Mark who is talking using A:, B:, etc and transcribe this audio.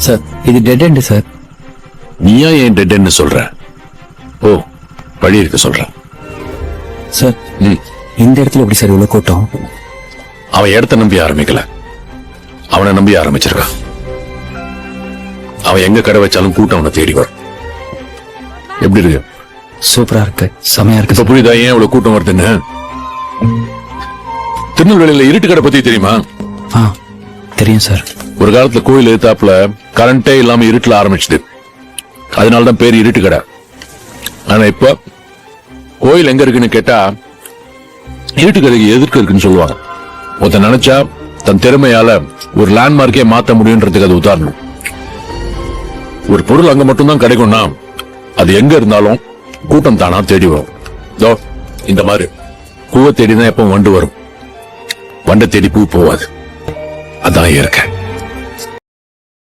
A: Sir இது dead end sir.
B: நீயா ஏன் டெட் எண்ட் சொல்ற? ஓ, வழி இருக்கு சொல்றேன்.
A: சார் இந்த இடத்துல எப்படி சார் இவ்வளவு கூட்டம்?
B: அவன் இடத்த நம்பி ஆரம்பிக்கல, அவனை நம்பி ஆரம்பிச்சிருக்கான். அவன் எங்க கடை வச்சாலும் கூட்டம் அவனை தேடி வரும். எப்படி இருக்கு?
A: சூப்பரா இருக்கு, செமையா இருக்கு.
B: இப்ப புரியுதா ஏன் இவ்வளவு கூட்டம் வருதுன்னு? திருநெல்வேலியில இருட்டு கடை பத்தி தெரியுமா?
A: தெரியும் சார்.
B: ஒரு காலத்துல கோயில் எதிர்த்தாப்புல கரண்டே இல்லாம இருட்டுல ஆரம்பிச்சது, அதனாலதான் பேர் இருட்டு கடை. ஆனா இப்ப கோயில் எங்க இருக்குன்னு கேட்டா இருட்டு கடைக்கு எதிர்க்க இருக்குன்னு சொல்லுவாங்க. ஒருத்தன் நினைச்சா தன் திறமையால ஒரு லேண்ட்மார்க்கே மாத்த முடியும்ன்றதுக்கு அது உதாரணம். ஒரு பொருள் அங்க மட்டும்தான் கிடைக்கும்னா அது எங்க இருந்தாலும் கூட்டம் தானா தேடி வரும். இந்த மாதிரி பூவை தேடிதான் எப்ப வண்டு வரும், வண்டை தேடி பூ போவாது. அதான் இயற்கை.